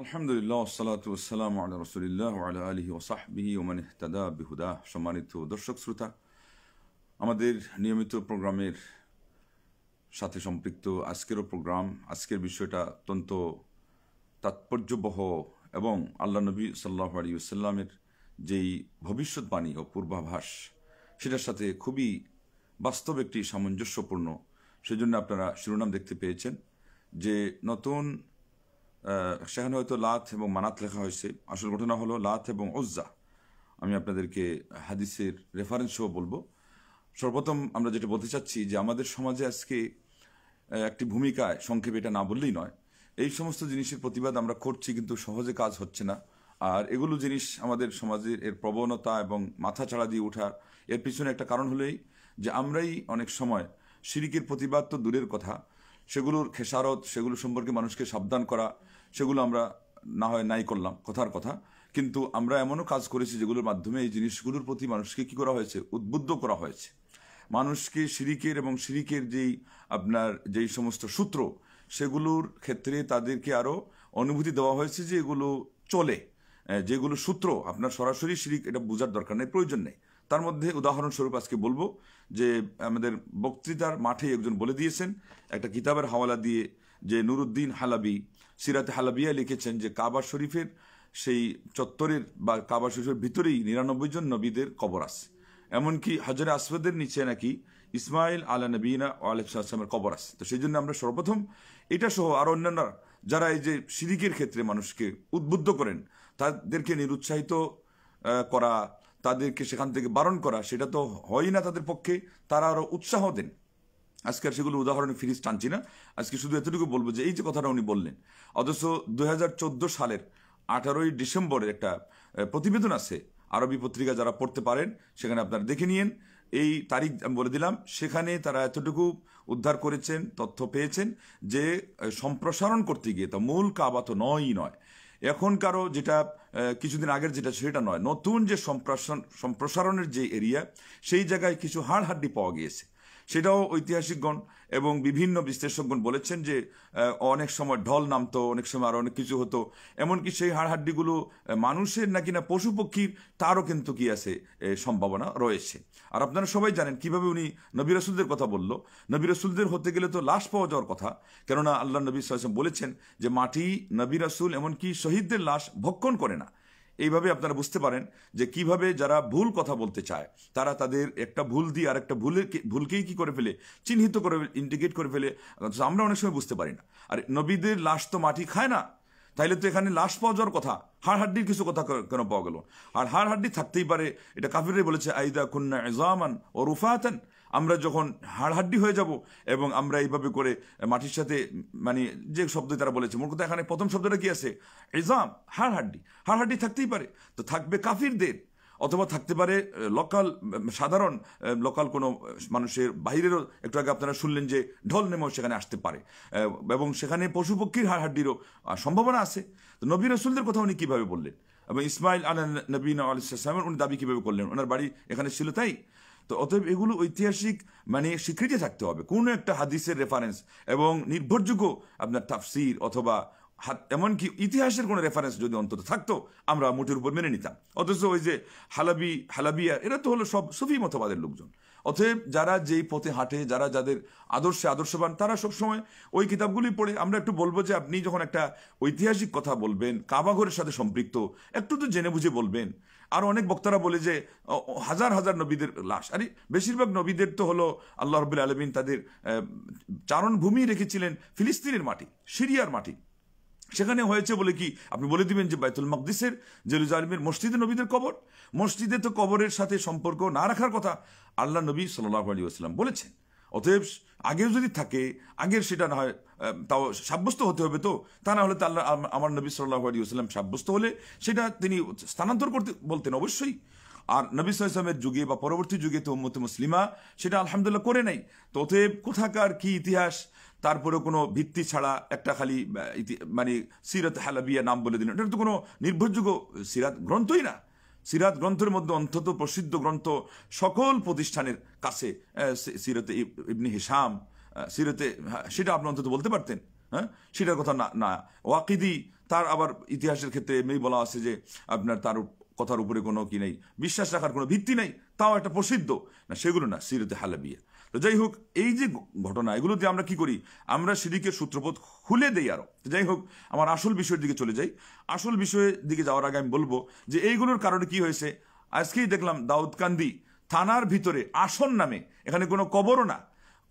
আলহামদুলিল্লাহ ওয়াসসালাতু ওয়াসসালামু আলা রাসূলিল্লাহ ওয়া আলা আলিহি ওয়া সাহবিহি ওয়া মান ইহতাদা বিহুদাহ। সম্মানিত দর্শক শ্রোতা, আমাদের নিয়মিত প্রোগ্রামের সাথে সম্পৃক্ত আজকেরও প্রোগ্রাম, আজকের বিষয়টা অত্যন্ত তাৎপর্যবহ এবং আল্লাহ নবী সাল্লাল্লাহু আলাইহি ওয়াসাল্লামের যেই ভবিষ্যৎবাণী ও পূর্বাভাস সেটার সাথে খুবই বাস্তব একটি সামঞ্জস্যপূর্ণ। সেজন্য আপনারা শিরোনাম দেখতে পেয়েছেন যে নতুন সেখানে হয়তো লাত এবং মানাত লেখা হয়েছে, আসল ঘটনা হলো লাত এবং উজ্জা। আমি আপনাদেরকে হাদিসের রেফারেন্স সহ বলবো। সর্বপ্রথম আমরা যেটা বলতে চাচ্ছি যে আমাদের সমাজে আজকে একটি ভূমিকায়, সংক্ষেপে এটা না বললেই নয়, এই সমস্ত জিনিসের প্রতিবাদ আমরা করছি কিন্তু সহজে কাজ হচ্ছে না। আর এগুলো জিনিস আমাদের সমাজের এর প্রবণতা এবং মাথা ছাড়া দিয়ে ওঠার এর পিছনে একটা কারণ হলেই যে আমরাই অনেক সময় শিরিকের প্রতিবাদ তো দূরের কথা, সেগুলোর খেসারত, সেগুলো সম্পর্কে মানুষকে সাবধান করা, সেগুলো আমরা না হয় নাই করলাম কথার কথা, কিন্তু আমরা এমনও কাজ করেছি যেগুলোর মাধ্যমে এই জিনিসগুলোর প্রতি মানুষকে কি করা হয়েছে, উদ্বুদ্ধ করা হয়েছে। মানুষকে শিরিকের এবং শিরিকের যেই সমস্ত সূত্র, সেগুলোর ক্ষেত্রে তাদেরকে আরও অনুভূতি দেওয়া হয়েছে যে এগুলো চলে, যেগুলো সূত্র আপনার সরাসরি শিরিক এটা বোঝার দরকার নেই, প্রয়োজন নেই। তার মধ্যে উদাহরণস্বরূপ আজকে বলবো যে আমাদের বক্তৃতার মাঠে একজন বলে দিয়েছেন একটা কিতাবের হাওয়ালা দিয়ে যে নুরুদ্দিন হালাবি সিরাতে হালাবিয়া লিখেছেন যে কাবা শরীফের সেই চত্বরের বা কাবা শরীফের ভিতরেই ৯৯ জন নবীদের কবর আছে, এমনকি হাজরে আসওয়াদের নিচে নাকি ইসমাইল আলা নবীনা আলাইহিসসালামের কবর আছে। তো সেই জন্য আমরা সর্বপ্রথম এটা সহ আরো অন্যান্য যারা এই যে শিরিকের ক্ষেত্রে মানুষকে উদ্বুদ্ধ করেন তাদেরকে নিরুৎসাহিত করা, তাদেরকে সেখান থেকে বারণ করা, সেটা তো হয় না তাদের পক্ষে, তারা আরো উৎসাহ দেন। আজকে আর সেগুলো উদাহরণে ফিরিস টানছি না, আজকে শুধু এতটুকু বলবো যে এই যে কথাটা উনি বললেন, অথচ ২০১৪ সালের ১৮ই ডিসেম্বরের একটা প্রতিবেদন আছে, আরবি পত্রিকা যারা পড়তে পারেন সেখানে আপনারা দেখে নিয়েন, এই তারিখ আমি বলে দিলাম। সেখানে তারা এতটুকু উদ্ধার করেছেন, তথ্য পেয়েছেন যে সম্প্রসারণ করতে গিয়ে তা মূল কাবা তো নয়ই নয়, এখনকারও যেটা কিছুদিন আগের যেটা সেটা নয়, নতুন যে সম্প্রসারণের যে এরিয়া, সেই জায়গায় কিছু হাড় হাড্ডি পাওয়া গিয়েছে। সেটাও ঐতিহাসিকগণ এবং বিভিন্ন বিশ্লেষকগণ বলেছেন যে অনেক সময় ঢল নামতো, অনেক সময় আরো অনেক কিছু হতো, এমনকি সেই হাড় হাড্ডিগুলো মানুষের নাকি না পশু পক্ষীর, তারও কিন্তু কি আছে সম্ভাবনা রয়েছে। আর আপনারা সবাই জানেন কিভাবে উনি নবী রাসূলদের কথা বলল। নবী রাসূলদের হতে গেলে তো লাশ পাওয়া যাওয়ার কথা, কেননা আল্লাহ নবী সাল্লাল্লাহু আলাইহি ওয়াসাল্লাম বলেছেন যে মাটি নবী রাসূল এমনকি শহীদদের লাশ ভক্ষণ করে না। এইভাবে আপনারা বুঝতে পারেন যে কিভাবে যারা ভুল কথা বলতে চায় তারা তাদের একটা ভুল দিয়ে আর একটা ভুলকেই কি করে ফেলে, চিহ্নিত করে, ইন্ডিকেট করে ফেলে। আমরা অনেক সময় বুঝতে পারি না। আর নবীদের লাশ তো মাটি খায় না, তাইলে তো এখানে লাশ পাওয়া যাওয়ার কথা, হাড় হাড্ডির কিছু কথা কেন পাওয়া গেল? আর হাড় হাড্ডি থাকতেই পারে, এটা কাফিররাই বলেছে আইদা কুন্না ইযামান ও রুফাতান, আমরা যখন হাড় হাড্ডি হয়ে যাব এবং আমরা এইভাবে করে মাটির সাথে, মানে যে শব্দ তারা বলেছে, মোট কথা এখানে প্রথম শব্দটা কি আছে, ইজাম, হাড় হাড্ডি। হাড় হাড্ডি থাকতেই পারে, তো থাকবে কাফিরদের, অথবা থাকতে পারে সাধারণ লোকাল কোনো মানুষের, বাইরেরও। একটু আগে আপনারা শুনলেন যে ঢল নেমেও সেখানে আসতে পারে, এবং সেখানে পশু পক্ষীর হাড় হাড্ডিরও সম্ভাবনা আছে। তো নবী রাসূলদের কথা উনি কিভাবে বললেন, এবং ইসমাইল আলা নবীনা আলাইহিস সালামের উনি দাবি কিভাবে করলেন, ওনার বাড়ি এখানে ছিল তাই। তো অতএব এগুলো ঐতিহাসিক মানে স্বীকৃতি থাকতে হবে, কোনো একটা হাদিসের রেফারেন্স এবং নির্ভরযোগ্য আপনার তাফসির অথবা এমনকি ইতিহাসের কোনো রেফারেন্স যদি অন্তত থাকতো আমরা মোটের উপর মেনে নিতাম। অথচ ওই যে হালাবিয়া এরা তো হলো সব সুফি মতবাদের লোকজন। অতএব যারা যেই পথে হাঁটে, যারা যাদের আদর্শবান, তারা সবসময় ওই কিতাবগুলি পড়ে। আমরা একটু বলবো যে আপনি যখন একটা ঐতিহাসিক কথা বলবেন, কাবাঘরের সাথে সম্পৃক্ত, একটু তো জেনে বুঝে বলবেন। আর অনেক বক্তারা বলে যে হাজার হাজার নবীদের লাশ, আরে বেশিরভাগ নবীদের তো হলো আল্লাহ রাব্বুল আলামিন তাদের চারণভূমি রেখেছিলেন ফিলিস্তিনের মাটি, সিরিয়ার মাটি। সেখানে হয়েছে বলে কি আপনি বলে দিবেন যে বাইতুল মাকদিসের, জেরুজালেমের মসজিদে নবীদের কবর? মসজিদে তো কবরের সাথে সম্পর্ক না রাখার কথা আল্লাহ নবী সাল্লাল্লাহু আলাইহি ওয়াসাল্লাম বলেছেন। অতএব আগেও যদি থাকে, আগের সেটা না হয় তাও সাব্যস্ত হতে হবে, তো তা না হলে তো আল্লাহ আমার নবী সাল্লাল্লাহু আলাইহি ওয়াসাল্লাম সাব্যস্ত হলে সেটা তিনি স্থানান্তর করতে বলতেন অবশ্যই। আর নবী সাল্লাল্লাহু আলাইহি ওয়াসাল্লামের যুগে বা পরবর্তী যুগে তো উম্মতে মুসলিমা সেটা আলহামদুলিল্লাহ করে নাই। তো অতএব কোথাকার কি ইতিহাস, তারপরে কোনো ভিত্তি ছাড়া একটা খালি মানে সিরাত হালাবিয়া নাম বলে দিলেন, এটা তো কোনো নির্ভরযোগ্য সিরাত গ্রন্থই না। সিরাত গ্রন্থের মধ্যে অন্তত প্রসিদ্ধ গ্রন্থ সকল প্রতিষ্ঠানের কাছে সিরাতে ইবনে হিশাম, সিরাতে, সেটা আপনি অন্তত বলতে পারতেন। হ্যাঁ, সেটার কথা না না। ওয়াকিদি তার আবার ইতিহাসের ক্ষেত্রে এমনি বলা আছে যে আপনার তার কথার উপরে কোনো কি নেই, বিশ্বাস রাখার কোনো ভিত্তি নেই, তাও একটা প্রসিদ্ধ না, সেগুলো না, সিরতে হালাবিয়া। তো যাই হোক, এই যে ঘটনা, এগুলোতে আমরা কি করি, আমরা শিরকের সূত্রপথ খুলে দেই আরো। যাই হোক, আমার আসল বিষয়ের দিকে চলে যাই। আসল বিষয়ের দিকে যাওয়ার আগে আমি বলবো যে এইগুলোর কারণে কি হয়েছে। আজকেই দেখলাম দাউদকান্দি থানার ভিতরে আসন নামে, এখানে কোনো কবরও না,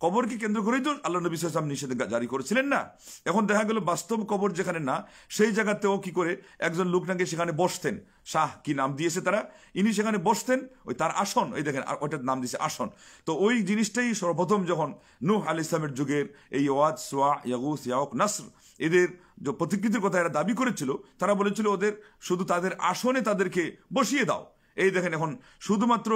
কবরকে কেন্দ্র করেই তো আল্লাহ নবী সাল্লাল্লাহু আলাইহি ওয়াসাল্লাম নিষেধাজ্ঞা জারি করেছিলেন না। এখন দেখা গেল বাস্তব কবর যেখানে না, সেই জায়গাতেও কি করে একজন লোক নাকি সেখানে বসতেন, শাহ কি নাম দিয়েছে তারা, ইনি সেখানে বসতেন, ওই তার আসন, ওই দেখেন ওইটার নাম দিয়েছে আসন। তো ওই জিনিসটাই সর্বপ্রথম যখন নূহ আলাইহিস সালামের যুগের এই ওয়াদ, সোয়া, ইয়াগুস, ইয়াউক, নাসর, এদের যে প্রতিকৃতির কথা এরা দাবি করেছিল, তারা বলেছিল ওদের শুধু তাদের আসনে তাদেরকে বসিয়ে দাও। এই দেখেন এখন শুধুমাত্র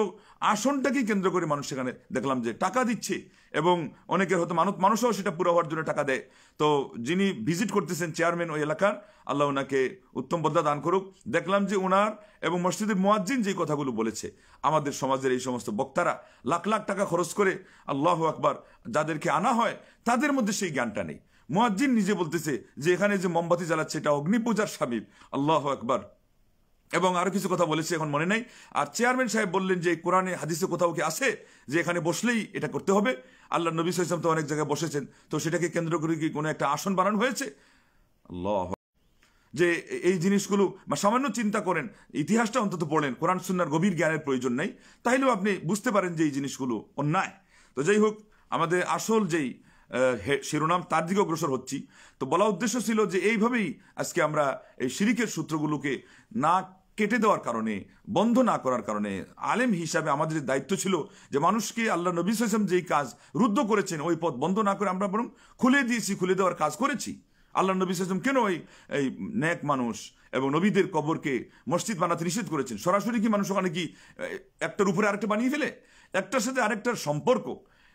আসনটাকেই কেন্দ্র করে মানুষ সেখানে দেখলাম যে টাকা দিচ্ছে, এবং অনেকের হয়তো মানুষও সেটা পুরো হওয়ার জন্য টাকা দেয়। তো যিনি ভিজিট করতেছেন চেয়ারম্যান ওই এলাকার, আল্লাহ ওনাকে উত্তম বদলা দান করুক, দেখলাম যে ওনার এবং মসজিদের মুয়াজ্জিন যে কথাগুলো বলেছে, আমাদের সমাজের এই সমস্ত বক্তারা লাখ লাখ টাকা খরচ করে আল্লাহু আকবার যাদেরকে আনা হয়, তাদের মধ্যে সেই জ্ঞানটা নেই। মুয়াজ্জিন নিজে বলতেছে যে এখানে যে মোমবাতি জ্বালাচ্ছে এটা অগ্নি পূজার শামিল, আল্লাহু আকবার, এবং আরো কিছু কথা বলেছে এখন মনে নাই। আর চেয়ারম্যান সাহেব বললেন যে কোরআনে হাদিসে কোথাও কি আছে যে এখানে বসলেই এটা করতে হবে? আল্লাহ নবী সাল্লাল্লাহু আলাইহি ওয়াসাল্লাম তো অনেক জায়গায় বসেছেন, তো সেটাকে কেন্দ্র করে কি কোনো একটা আসন বানানো হয়েছে? আল্লাহ, যে এই জিনিসগুলো বা সামান্য চিন্তা করেন, ইতিহাসটা অন্তত পড়েন, কোরআন সুন্নাহর গভীর জ্ঞানের প্রয়োজন নেই, তাইলেও আপনি বুঝতে পারেন যে এই জিনিসগুলো অন্যায়। তো যাই হোক, আমাদের আসল যেই শিরোনাম তার দিকে অগ্রসর হচ্ছি। তো বলা উদ্দেশ্য ছিল যে এইভাবেই আজকে আমরা এই শিরিকের সূত্রগুলোকে না কেটে দেওয়ার কারণে, বন্ধ না করার কারণে, আলেম হিসাবে আমাদের দায়িত্ব ছিল যে মানুষকে আল্লাহ নবী সাল্লাল্লাহু আলাইহি ওয়াসাল্লাম যেই কাজ রুদ্ধ করেছেন ওই পথ বন্ধ না করে আমরা বরং খুলে দিয়েছি, খুলে দেওয়ার কাজ করেছি। আল্লাহ নবী সাল্লাল্লাহু আলাইহি ওয়াসাল্লাম কেন এই নেক মানুষ এবং নবীদের কবরকে মসজিদ বানাতে নিষেধ করেছেন? সরাসরি কি মানুষ ওখানে কি একটার উপরে আরেকটা বানিয়ে ফেলে? একটার সাথে আরেকটার সম্পর্ক,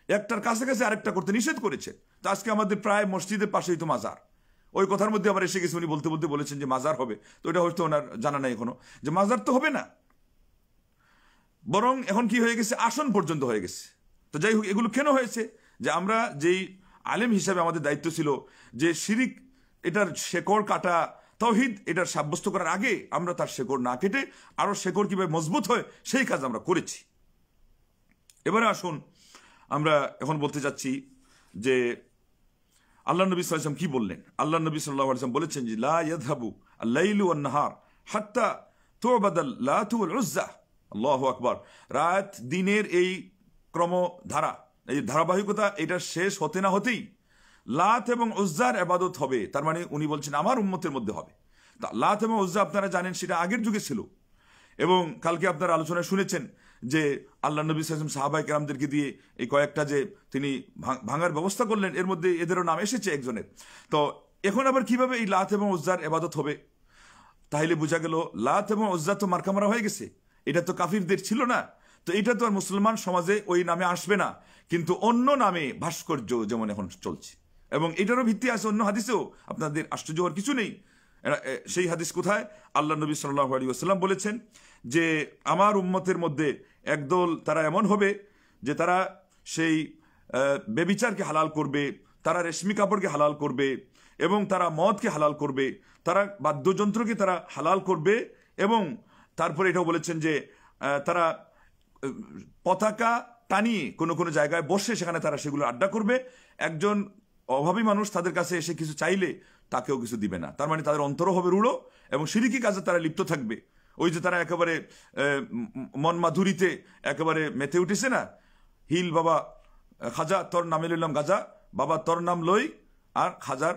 একটার কাছাকাছি আরেকটা করতে নিষেধ করেছে। তো আজকে আমাদের প্রায় মসজিদের পাশেই তো মাজার, ওই কথার মধ্যে আবার এসে গেছে, উনি বলতে বলতে বলেছেন যে মাজার হবে, তো এটা হয়তো ওনার জানা নাই এখনো যে মাজার তো হবে না, বরং এখন কি হয়ে গেছে, আসন পর্যন্ত হয়ে গেছে। তো যাই হোক, এগুলো কেন হয়েছে? যে আমরা যেই আলেম হিসাবে আমাদের দায়িত্ব ছিল যে শিরিক এটার শেকড় কাটা, তাওহীদ এটার সাব্যস্ত করার আগে আমরা তার শেকড় না কেটে আরো শেকড় কিভাবে মজবুত হয় সেই কাজ আমরা করেছি। এবারে আসুন, আমরা এখন বলতে যাচ্ছি যে আল্লাহ নবী সাল্লাল্লাহু আলাইহি ওয়াসাল্লাম কি বললেন। আল্লাহ নবী সাল্লাল্লাহু আলাইহি ওয়াসাল্লাম বলেছেন যে লা ইয়াযহাবু আল-লাইলু ওয়ান-নাহার হাত্তা তু'বাদাল লাতু ওয়াল উজ্জা। আল্লাহু আকবার। রাত দিনের এই ক্রমধারা, এই ধারাবাহিকতা, এটা শেষ হতে না হতেই লাত এবং উজ্জার ইবাদত হবে। তার মানে উনি বলছেন আমার উম্মতের মধ্যে হবে। তা লাত এবং উজ্জা আপনারা জানেন সেটা আগের যুগে ছিল, এবং কালকে আপনারা আলোচনায় শুনেছেন যে আল্লাহ নবী সাল্লাল্লাহু আলাইহি ওয়াসাল্লাম সাহাবায়ে কেরামদেরকে দিয়ে এই কয়েকটা যে তিনি ভাঙার ব্যবস্থা করলেন, এর মধ্যে এদেরও নাম এসেছে একজনের। তো এখন আবার কিভাবে এই লাত এবং উজ্জার ইবাদত হবে? তাহলে বোঝা গেল লাত এবং উজ্জা তো মার্কামারা হয়ে গেছে, এটা তো কাফিরদের ছিল না, তো এটা তো আর মুসলমান সমাজে ওই নামে আসবে না, কিন্তু অন্য নামে ভাস্কর্য যেমন এখন চলছে, এবং এটারও ভিত্তি আছে অন্য হাদিসেও, আপনাদের আশ্চর্য হওয়ার কিছু নেই। সেই হাদিস কোথায়? আল্লাহ নবী সাল্লাল্লাহু আলাইহি ওয়াসাল্লাম বলেছেন যে আমার উম্মতের মধ্যে একদল তারা এমন হবে যে তারা সেই বেবিচারকে হালাল করবে, তারা রেশমি কাপড়কে হালাল করবে, এবং তারা মদকে হালাল করবে, তারা বাদ্যযন্ত্রকে তারা হালাল করবে, এবং তারপরে এটাও বলেছেন যে তারা পতাকা টানিয়ে কোনো কোনো জায়গায় বসে সেখানে তারা সেগুলো আড্ডা করবে। একজন অভাবী মানুষ তাদের কাছে এসে কিছু চাইলে তাকেও কিছু দিবে না। তার মানে তাদের অন্তরও হবে রূঢ় এবং শিরকি কাজে তারা লিপ্ত থাকবে। ওই যে তারা একেবারে মন মাধুরীতে একেবারে মেতে উঠেছে না, হিল বাবা খাজা তোর নামে লইলাম গাজা, বাবা তোর নাম লই, আর খাজার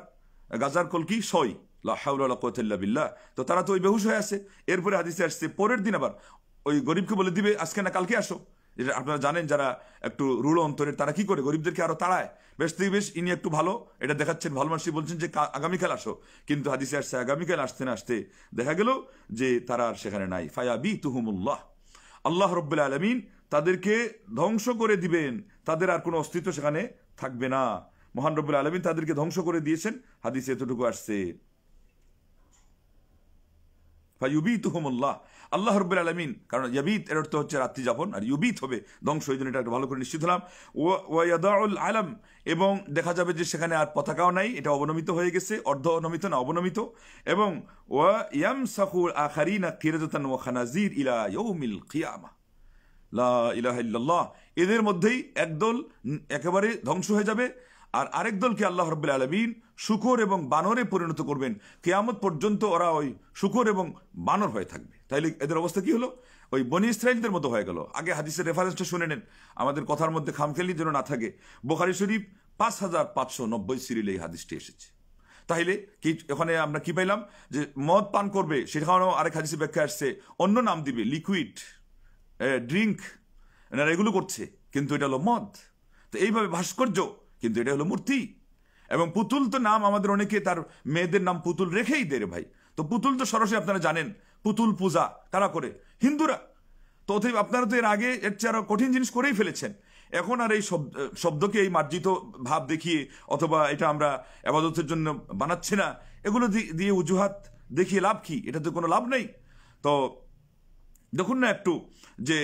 গাজার কলকি সই, লা হাওলা ওয়ালা কুওয়াতা ইল্লা বিল্লাহ। তো তারা তো ওই বেহুশ হয়ে আছে। এরপরে হাদিসে আসছে পরের দিন আবার ওই গরিবকে বলে দিবে আজকে না কালকে আসো। যেটা আপনারা জানেন, যারা একটু রূঢ় অন্তরের তারা কি করে, গরিবদেরকে আরো তাড়ায়, বেশ থেকে বেশ ইনি একটু ভালো, এটা দেখাচ্ছেন, ভালো মানুষই বলছেন যে আগামীকাল আসো, কিন্তু হাদিসে আসছে আগামীকাল আসতে না আসতে দেখা গেল যে তারা আর সেখানে নাই। ফায়াবিতুহুমুল্লাহ, আল্লাহ রাব্বুল আলামিন তাদেরকে ধ্বংস করে দিবেন, তাদের আর কোনো অস্তিত্ব সেখানে থাকবে না। মহান রব্বুল আলামিন তাদেরকে ধ্বংস করে দিয়েছেন, হাদিসে এতটুকু আসছে। ফায়ুবিতুহুমুল্লাহ, আল্লাহ রাব্বুল আলামিন, কারণ ইয়াবিত এর অর্থ হচ্ছে রাত্রি যাপন, আর ইউবিত হবে ধ্বংস, এই জন্য এটা ভালো করে নিশ্চিত হলাম। ওয়া ইয়াদাউল আলাম, এবং দেখা যাবে যে সেখানে আর পতাকাও নাই, এটা অবনমিত হয়ে গেছে, অর্ধ অনমিত না অবনমিত। এবং ওয়া ইয়ামসাখুল আখারিনা কিরাদাতান ওয়া খানাজির ইলা ইয়াউমিল কিয়ামা, লা ইলাহা ইল্লাল্লাহ। এদের মধ্যেই একদল একেবারে ধ্বংস হয়ে যাবে, আর আরেক দলকে আল্লাহ রাব্বুল আলামিন শূকর এবং বানরে পরিণত করবেন। কিয়ামত পর্যন্ত ওরা ওই শূকর এবং বানর হয়ে থাকবে। তাইলে এদের অবস্থা কি হলো? ওই বনি ইসরাইলদের মতো হয়ে গেল। আগে হাদিসের রেফারেন্সটা শুনে নেন, আমাদের কথার মধ্যে খামখেয়ালি যেন না থাকে। বুখারী শরীফ 5590 সিরিলে এই হাদিসটি এসেছে। তাইলে কি ওখানে আমরা কি পাইলাম? যে মদ পান করবে, সেখানেও আরেক হাদিসে ব্যাখ্যা আসছে, অন্য নাম দিবে, লিকুইড ড্রিঙ্ক, এনারা এগুলো করছে, কিন্তু এটা হলো মদ। তো এইভাবে ভাস্কর্য, কিন্তু এটা হলো মূর্তি। এবং পুতুল তো নাম আমাদের অনেকে তার মেয়েদের নাম পুতুল রেখেই দেয় ভাই। তো পুতুল তো সরাসরি আপনারা জানেন, পুতুল পূজা কারা করে? হিন্দুরা। তো অতএব আপনারা তো এর আগে এর চেয়ে আরো কঠিন জিনিস করেই ফেলেছেন। এখন আর এই শব্দকে এই মার্জিত ভাব দেখিয়ে, অথবা এটা আমরা আবাদতের জন্য বানাচ্ছি না, এগুলো দিয়ে অজুহাত দেখিয়ে লাভ কি? এটা তো কোনো লাভ নেই। তো দেখুন না একটু যে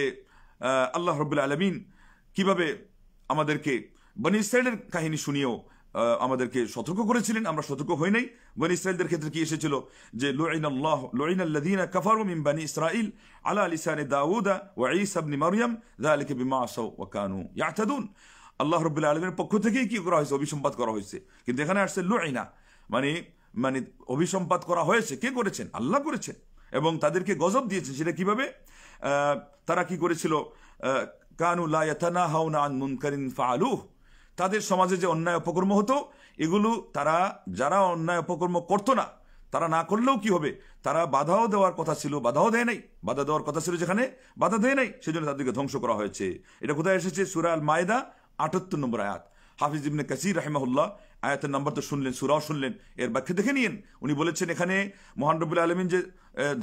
আল্লাহ রাব্বুল আলামিন কিভাবে আমাদেরকে বনি ইসরাইলের কাহিনী শুনিয়েও আমাদেরকে সতর্ক করেছিলেন। আমরা সতর্ক হই নাই। বনি ইসরাইলদের ক্ষেত্রে কি এসেছিল? যে লুইনাল্লাযীনা কাফারু মিন বনি ইসরাঈল আলা লিসানি দাউদা ওয়া ঈসা ইবনে মারইয়াম যালিকা বিমা আসাউ ওয়া কানু ইয়াতাদুন। আল্লাহ রাব্বুল আলামিনের পক্ষ থেকেই কি করা হয়েছে? অভিসম্পাত করা হয়েছে। কিন্তু এখানে আসছে লুইনা, মানে মানে অভিসম্পাত করা হয়েছে। কে করেছেন? আল্লাহ করেছেন। এবং তাদেরকে গজব দিয়েছেন। সেটা কিভাবে? তারা কি করেছিল? কানু লা ইয়াতানাহাউনা আন মুনকারিন ফাআলুহ, তাদের সমাজে যে অন্যায় অপকর্ম হতো, এগুলো তারা যারা অন্যায় অপকর্ম করতো না, তারা না করলেও কি হবে? তারা বাধাও দেওয়ার কথা ছিল, বাধাও দেয় নাই। বাধা দেওয়ার কথা ছিল যেখানে, বাধা দেয় নাই, সেজন্য তাদেরকে ধ্বংস করা হয়েছে। এটা কোথায় এসেছে? সূরা আল মায়েদা ৭৮ নম্বর আয়াত। হাফিজ ইবনে কাসির রাহিমাহুল্লাহ আয়াতের নাম্বার তো শুনলেন, সূরাও শুনলেন, এর ব্যাখ্যা দেখে নিয়েন। উনি বলেছেন এখানে মহান রব্বুল আলামিন যে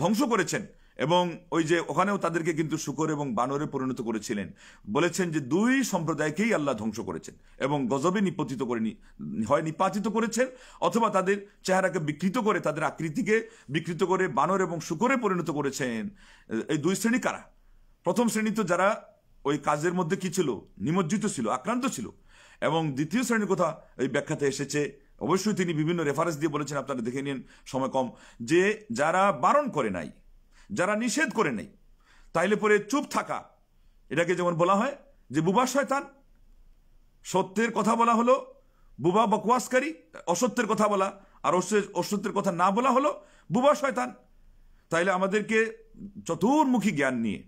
ধ্বংস করেছেন, এবং ওই যে ওখানেও তাদেরকে কিন্তু শূকর এবং বানরে পরিণত করেছিলেন। বলেছেন যে দুই সম্প্রদায়কেই আল্লাহ ধ্বংস করেছেন এবং গজবে নিপতিত করে, হয় নিপাতিত করেছেন, অথবা তাদের চেহারাকে বিকৃত করে, তাদের আকৃতিকে বিকৃত করে বানর এবং শূকরে পরিণত করেছেন। এই দুই শ্রেণী কারা? প্রথম শ্রেণী তো যারা ওই কাজের মধ্যে কি ছিল? নিমজ্জিত ছিল, আক্রান্ত ছিল। এবং দ্বিতীয় শ্রেণীর কথা এই ব্যাখ্যাতে এসেছে, অবশ্যই তিনি বিভিন্ন রেফারেন্স দিয়ে বলেছেন, আপনারা দেখে নিন, সময় কম, যে যারা বারণ করে নাই, যারা নিষেধ করে নেই, তাইলে পরে চুপ থাকা, এটাকে যেমন বলা হয় যে বুবা শয়তান। সত্যের কথা বলা হলো বুবা বকওয়াসকারী, অসত্যের কথা বলা আর অসত্যের কথা না বলা হলো বুবা শয়তান। তাইলে আমাদেরকে চতুর্মুখী জ্ঞান নিয়ে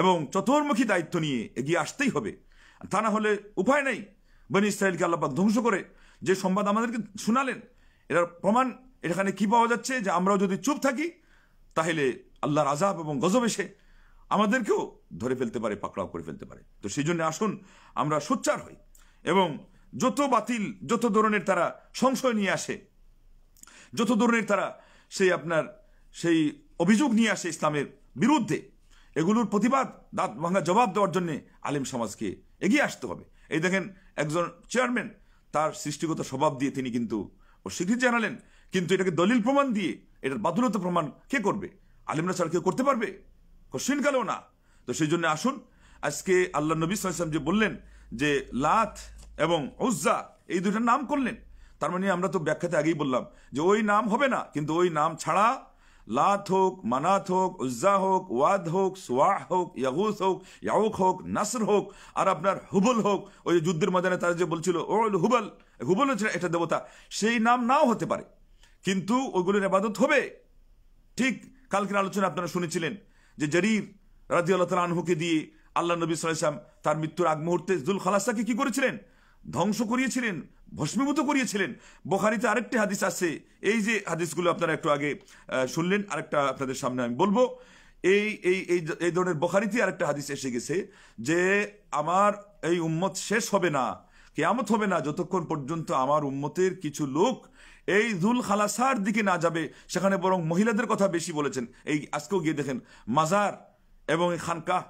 এবং চতুর্মুখী দায়িত্ব নিয়ে এগিয়ে আসতেই হবে। তা না হলে উপায় নেই। বনি ইসরাইলকে আল্লাহ পাক ধ্বংস করে যে সংবাদ আমাদেরকে শোনালেন, এটার প্রমাণ এখানে কি পাওয়া যাচ্ছে? যে আমরাও যদি চুপ থাকি, তাহলে আল্লাহর আযাব এবং গজব এসে আমাদেরকেও ধরে ফেলতে পারে, পাকড়াও করে ফেলতে পারে। তো সেই জন্য আসুন আমরা সোচ্চার হই, এবং যত বাতিল, যত ধরনের তারা সংশয় নিয়ে আসে, যত ধরনের তারা সেই অভিযোগ নিয়ে আসে ইসলামের বিরুদ্ধে, এগুলোর প্রতিবাদ, দাঁত ভাঙা জবাব দেওয়ার জন্য আলেম সমাজকে এগিয়ে আসতে হবে। এই দেখেন, একজন চেয়ারম্যান তার সৃষ্টিগত স্বভাব দিয়ে তিনি কিন্তু অস্বীকৃতি জানালেন, কিন্তু এটাকে দলিল প্রমাণ দিয়ে এটার বাতুলতা প্রমাণ কে করবে? আলেমরা ছাড়া কেউ করতে পারবে? কোশ্চিনকালেও না। তো সেই জন্য আসুন, আজকে আল্লাহ নবী সাল্লাল্লাহু আলাইহি ওয়াসাল্লাম যে বললেন যে লাত এবং উজ্জা, এই দুটার নাম করলেন, তার মানে আমরা তো ব্যাখ্যাতে আগেই বললাম যে ওই নাম হবে না, কিন্তু ওই নাম ছাড়া লাত হোক, মানাত হোক, উজ্জা হোক, ওয়াদ হোক, সুওয়া হোক, ইয়াগুস হোক, ইয়াউক হোক, নাসর হোক, আর আপনার হুবল হোক, ওই যুদ্ধের ময়দানে তারা যে বলছিল ওল হুবল, হুবল হচ্ছে এটা দেবতা, সেই নাম নাও হতে পারে, কিন্তু ওইগুলোর ইবাদত হবে। ঠিক কালকের আলোচনা আপনারা শুনেছিলেন যে জারীর রাদিয়াল্লাহু তাআলা আনহুকে দিয়ে আল্লাহ নবী সাল্লাল্লাহু আলাইহি ওয়াসাল্লাম তার মৃত্যুর আগ মুহূর্তে যুল খালাসাকে কি করেছিলেন? ধ্বংস করিয়েছিলেন, ভস্মীভূত করিয়েছিলেন। বুখারীতে আরেকটি হাদিস আছে, এই যে হাদিসগুলো আপনারা একটু আগে শুনলেন, আরেকটা আপনাদের সামনে আমি বলবো। এই ধরনের বুখারীতে আরেকটা হাদিস এসে গেছে যে আমার এই উম্মত শেষ হবে না, কিয়ামত হবে না, যতক্ষণ পর্যন্ত আমার উম্মতের কিছু লোক এই যুল খালাসার দিকে না যাবে, সেখানে বরং মহিলাদের কথা বেশি বলেছেন। এই আজকেও গিয়ে দেখেন মাজার এবং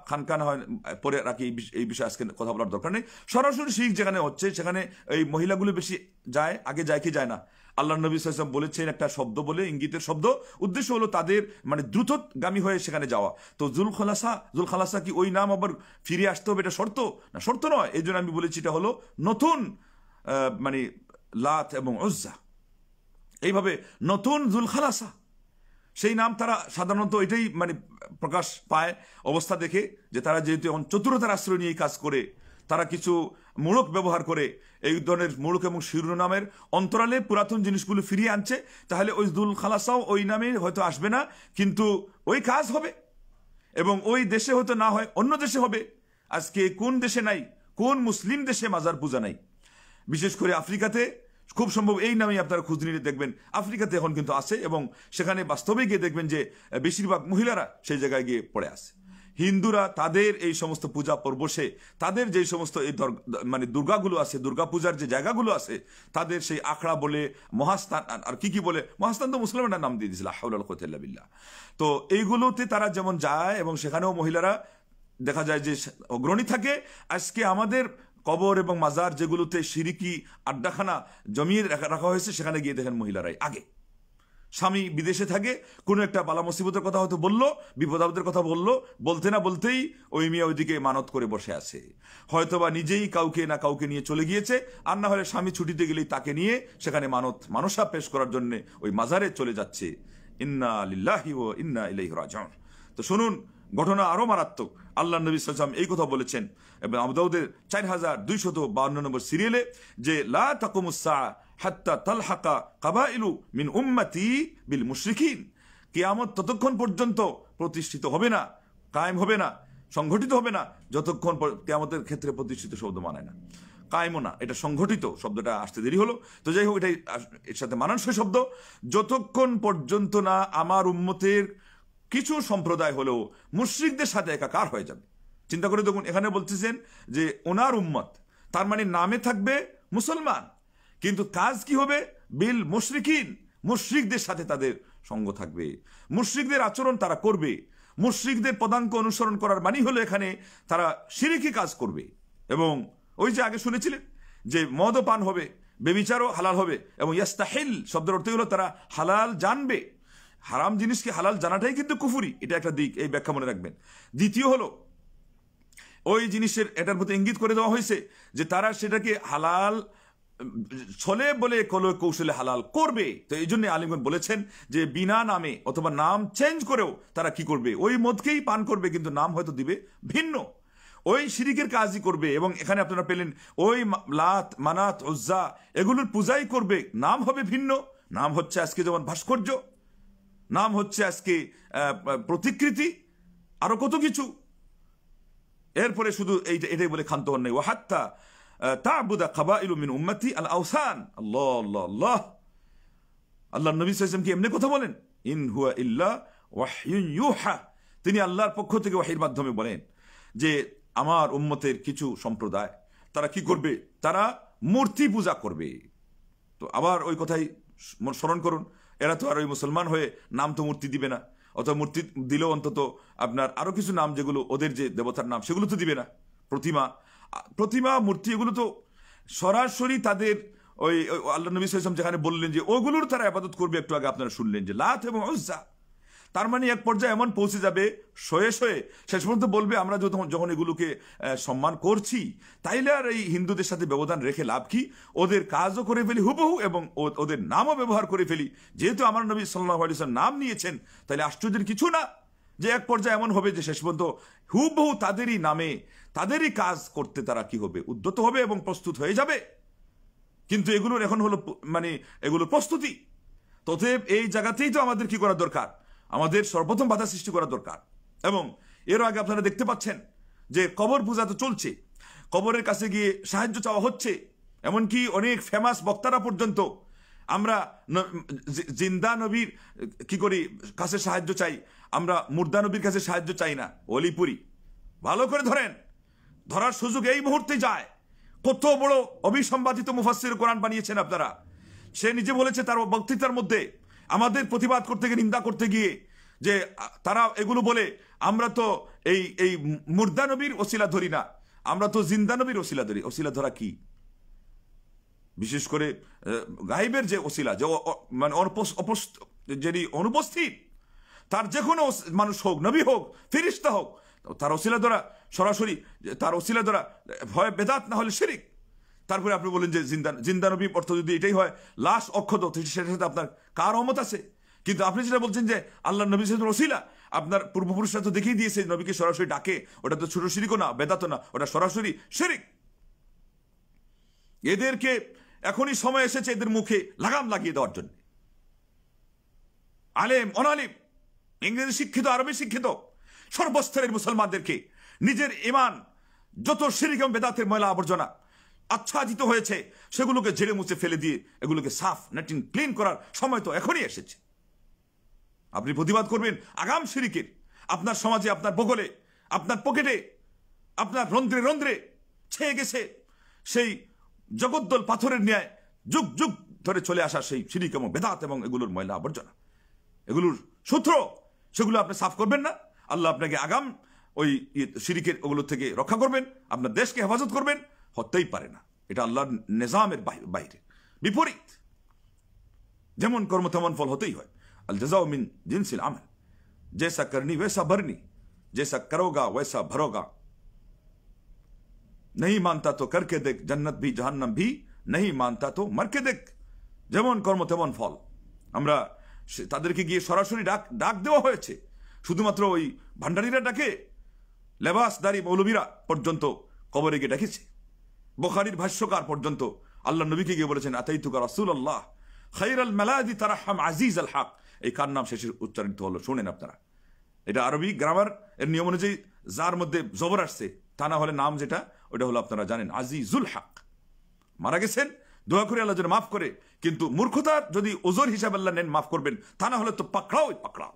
খানকা না হয় পরে রাখি, এই বিষয়ে আজকে কথা বলার দরকার নেই। সরাসরি শিখ যেখানে হচ্ছে সেখানে এই মহিলাগুলো বেশি যায়, আগে যায় কি যায় না? আল্লাহ নবী সাল্লাল্লাহু আলাইহি ওয়াসাল্লাম বলেছেন একটা শব্দ বলে, ইঙ্গিতের শব্দ, উদ্দেশ্য হলো তাদের মানে দ্রুতগামী হয়ে সেখানে যাওয়া। তো জুলখালাসা কি ওই নাম আবার ফিরে আসতে হবে, এটা শর্ত না? শর্ত নয়। এই জন্য আমি বলেছি এটা হলো নতুন মানে লাত এবং উজ্জা, এইভাবে নতুন জুলখালাসা সেই নাম তারা সাধারণত এটাই মানে প্রকাশ পায় অবস্থা দেখে, যে তারা যেহেতু এখন চতুরতার আশ্রয় নিয়ে কাজ করে, তারা কিছু মূলক ব্যবহার করে এই ধরনের মূলক এবং শিরোনামের অন্তরালে পুরাতন জিনিসগুলো ফিরিয়ে আনছে, তাহলে ওই দুল খালাসাও ওই নামে হয়তো আসবে না, কিন্তু ওই কাজ হবে এবং ওই দেশে হয়তো না হয় অন্য দেশে হবে। আজকে কোন দেশে নাই, কোন মুসলিম দেশে মাজার পূজা নাই? বিশেষ করে আফ্রিকাতে খুব সম্ভব এই নামেই আপনারা খোঁজ নিলে দেখবেন আফ্রিকাতে এখন কিন্তু আছে, এবং সেখানে বাস্তবে গিয়ে দেখবেন যে বেশিরভাগ মহিলারা সেই জায়গায় গিয়ে পড়ে আছে। হিন্দুরা তাদের এই সমস্ত পূজা পর্বসে, তাদের যে সমস্ত এই মানে দুর্গাগুলো আছে, দুর্গা পূজার যে জায়গাগুলো আছে, তাদের সেই আখড়া বলে, মহাস্থান আর কি বলে, মহাস্থান তো মুসলমানরা নাম দিয়ে দিয়েছিল, হাওলা ওয়ালা কুওয়াতা ইল্লা বিল্লাহ। তো এইগুলোতে তারা যেমন যায় এবং সেখানেও মহিলারা দেখা যায় যে অগ্রণী থাকে। আজকে আমাদের কবর এবং মাজার যেগুলোতে শিরিকি আড্ডাখানা জমিয়ে রাখা হয়েছে, সেখানে গিয়ে দেখেন মহিলারাই আগে। স্বামী বিদেশে থাকে, কোনো একটা বালা মুসিবতের কথা হয়তো বললো, বিপদ আপদের কথা বললো, বলতে না বলতেই ওই মিয়া ওইদিকে মানত করে বসে আছে, হয়তোবা নিজেই কাউকে না কাউকে নিয়ে চলে গিয়েছে, আর না হলে স্বামী ছুটিতে গেলেই তাকে নিয়ে সেখানে মানসা পেশ করার জন্য ওই মাজারে চলে যাচ্ছে। ইন্না লিল্লাহি ওয়া ইন্না ইলাইহি রাজিউন। তো শুনুন, ঘটনা আরো মারাত্মক। আল্লাহ নবী সাল্লাল্লাহু আলাইহি ওয়াসাল্লাম এই কথা বলেছেন এবং আবু দাউদের 4252 নম্বর সিরিয়ালে, যে লা তাকুমুস সাআ হাত্তা তালহাকা কাবাইলু মিন উম্মতি বিল মুশরিকিন। কিয়ামত ততক্ষণ পর্যন্ত প্রতিষ্ঠিত হবে না, কায়েম হবে না, সংগঠিত হবে না, যতক্ষণ কিয়ামতের ক্ষেত্রে প্রতিষ্ঠিত শব্দ মানায় না, কায়েমও না, এটা সংগঠিত শব্দটা আসতে দেরি হলো। তো যাই হোক, এটাই এর সাথে মানানসই শব্দ। যতক্ষণ পর্যন্ত না আমার উম্মতের কিছু সম্প্রদায় হলেও মুশরিকদের সাথে একাকার হয়ে যাবে। চিন্তা করে দেখুন, এখানে বলতেছেন যে ওনার উম্মত, তার মানে নামে থাকবে মুসলমান, কিন্তু কাজ কি হবে? বিল মুশরিকিন, মুশরিকদের সাথে তাদের সঙ্গ থাকবে, মুশরিকদের আচরণ তারা করবে, মুশরিকদের পদাঙ্ক অনুসরণ করার মানে হলো এখানে তারা শিরকি কাজ করবে। এবং ওই যে আগে শুনেছিলেন যে মদও পান হবে, বেবিচারও হালাল হবে, এবং ইয়াস্তাহিল শব্দের অর্থ হলো তারা হালাল জানবে। হারাম জিনিসকে হালাল জানাটাই কিন্তু কুফরি, এটা একটা দিক, এই ব্যাখ্যা মনে রাখবেন। দ্বিতীয় হলো ওই জিনিসের এটার প্রতি ইঙ্গিত করে দেওয়া হয়েছে যে তারা সেটাকে হালাল ছলে বলে কৌশলে হালাল করবে। তো এই জন্য আলিমগণ বলেছেন যে বিনা নামে অথবা নাম চেঞ্জ করেও তারা কি করবে? ওই মদকেই পান করবে, কিন্তু নাম হয়তো দিবে ভিন্ন, ওই শিরিকের কাজই করবে। এবং এখানে আপনারা পেলেন ওই লাত মানাত উজ্জা এগুলোর পূজাই করবে, নাম হবে ভিন্ন। নাম হচ্ছে আজকে যেমন ভাস্কর্য, নাম হচ্ছে আজকে প্রতিকৃতি, আরো কত কিছু। এরপরে শুধু এটাই বলে ক্ষান্ত হন নাই, ওয়াহাত্তা তা'বুদা কাবাইলু মিন উম্মতি আল আওসান। আল্লাহ আল্লাহ আল্লাহ, আল্লাহ নবী সাল্লাল্লাহু আলাইহি ওয়াসাল্লাম কি এমনি কথা বলেন? ইন হুয়া ইল্লা ওয়াহয়ুন ইউহা। তিনি আল্লাহর পক্ষ থেকে ওয়াহির মাধ্যমে বলেন যে আমার উম্মতের কিছু সম্প্রদায় তারা কি করবে? তারা মূর্তি পূজা করবে। তো আবার ওই কথাই স্মরণ করুন, এরা তো আর ওই মুসলমান হয়ে নাম তো মূর্তি দিবে না, অথবা মূর্তি দিলেও অন্তত আপনার আরো কিছু নাম যেগুলো ওদের যে দেবতার নাম সেগুলো তো দিবে না। প্রতিমা মূর্তি এগুলো তো সরাসরি তাদের ওই আল্লাহ নবী সাল্লাল্লাহু আলাইহি ওয়াসাল্লাম যেখানে বললেন যে ওগুলোর তারা ইবাদত করবে, একটু আগে আপনারা শুনলেন যে লাত এবং উজ্জা। তার মানে এক পর্যায়ে এমন পৌঁছে যাবে শয়ে শেষ পর্যন্ত বলবে আমরা যখন এগুলোকে সম্মান করছি, তাইলে আর এই হিন্দুদের সাথে ব্যবধান রেখে লাভ কি? ওদের কাজও করে ফেলি হুবহু এবং ওদের নামও ব্যবহার করে ফেলি। যেহেতু আমার নবী সাল্লাল্লাহু আলাইহি ওয়াসাল্লাম নাম নিয়েছেন, তাইলে আশ্চর্যের কিছু না যে এক পর্যায়ে এমন হবে যে শেষ পর্যন্ত হুবহু তাদেরই নামে তাদেরই কাজ করতে তারা কি হবে? উদ্যত হবে এবং প্রস্তুত হয়ে যাবে। কিন্তু এগুলোর এখন হলো মানে এগুলোর প্রস্তুতি। ততএব এই জায়গাতেই তো আমাদের কি করা দরকার? আমাদের সর্বপ্রথম বাধা সৃষ্টি করা দরকার। এবং এর আগে আপনারা দেখতে পাচ্ছেন যে কবর পূজা তো চলছে, কবরের কাছে গিয়ে সাহায্য চাওয়া হচ্ছে, এমনকি অনেক ফেমাস বক্তারা পর্যন্ত আমরা জিন্দা নবীর কি করি কাছে সাহায্য চাই, আমরা মুর্দা নবীর কাছে সাহায্য চাই না। অলিপুরি ভালো করে ধরার সুযোগ এই মুহূর্তে যায়। কত বড় অবিসম্বাদিত মুফাসসির কোরআন বানিয়েছেন আপনারা। সে নিজে বলেছে তার বক্তৃতার মধ্যে, আমাদের প্রতিবাদ করতে গিয়ে, নিন্দা করতে গিয়ে, যে তারা এগুলো বলে আমরা তো এই মুর্দা নবীর ওসিলা ধরি না, আমরা তো জিন্দা নবীর ওসিলা ধরি। ওসিলা ধরা কি? বিশেষ করে গায়েবের যে ওসিলা, যে মানে যিনি অনুপস্থিত, তার যে কোনো মানুষ হোক, নবী হোক, ফেরেশতা হোক, তার ওসিলা দ্বারা সরাসরি, তার ওসিলা দ্বারা হয় বেদাত, না হলে শিরিক। তারপরে আপনি বলেন যে জিন্দা নবী অর্থ যদি এটাই হয়, লাশ অক্ষত, সেটার সাথে আপনার কার অমত আছে? কিন্তু আপনি যেটা বলছেন যে আল্লাহ নবী সাল্লাল্লাহু আলাইহি ওসিলা, আপনার পূর্বপুরুষরা তো দেখিয়ে দিয়েছে নবীকে সরাসরি ডাকে, ওটা তো ছোট শিরিকও না, বেদাতও না, ওটা সরাসরি শিরিক। এদেরকে এখনই সময় এসেছে এদের মুখে লাগাম লাগিয়ে দেওয়ার জন্য। আলেম অনালিম, ইংরেজি শিক্ষিত, আরবি শিক্ষিত, সর্বস্তরের মুসলমানদেরকে নিজের ঈমান যত শিরক এবং বেদাতের ময়লা আবর্জনা আচ্ছাদিত হয়েছে সেগুলোকে ঝেড়ে মুছে ফেলে দিয়ে এগুলোকে সাফ নেটিং ক্লিন করার সময় তো এখনই এসেছে। আপনি প্রতিবাদ করবেন আগাম শিরিকের। আপনার সমাজে, আপনার বগলে, আপনার পকেটে, আপনার রন্ধ্রে রন্ধ্রে ছেয়ে গেছে সেই জগদ্দল পাথরের ন্যায় যুগ যুগ ধরে চলে আসা সেই শিরিক এবং বেদাত এবং এগুলোর ময়লা আবর্জনা, এগুলোর সূত্র, সেগুলো আপনি সাফ করবেন না? আল্লাহ আপনাকে আগাম ওই শিরিকের ওগুলো থেকে রক্ষা করবেন, আপনার দেশকে হেফাজত করবেন? হতেই পারে না। এটা আল্লাহর নিজামের বাইরে, বিপরীত। যেমন কর্ম তেমন ফল হতেই হয়। আল জাযাউ মিন জিনসিল আমাল, জैसा करनी वैसा भरनी, जैसा करोगा वैसा भरोगा। नहीं मानता तो करके देख, जन्नत भी जहन्नम भी, नहीं मानता तो मर के देख। যেমন কর্ম তেমন ফল। আমরা তাদেরকে গিয়ে সরাসরি ডাক দেওয়া হয়েছে। শুধুমাত্র ওই ভান্ডারীরা ডাকে, লেবাসদারি মৌলবীরা পর্যন্ত কবরে গিয়ে ডেকেছে। বুখারীর ভাষ্যকার পর্যন্ত আল্লাহ নবীকে গিয়ে বলেছেন, আতাইতুকা রাসূলুল্লাহ খায়রাল মালাদি তারাহাম আজিজ আল হক। এই কার নাম শেষে উচ্চারিত হলো, শোনেন আপনারা। এটা আরবি গ্রামার এর নিয়ম অনুযায়ী যার মধ্যে জবর আসছে, তা না হলে নাম যেটা ওটা হলো আপনারা জানেন আজিজুল হক। মারা গেছেন, দোয়া করে আল্লাহ যেন মাফ করে, কিন্তু মূর্খতার যদি ওজোর হিসাবে আল্লাহ নেন মাফ করবেন, তা না হলে তো পাকড়াও পাকড়াও।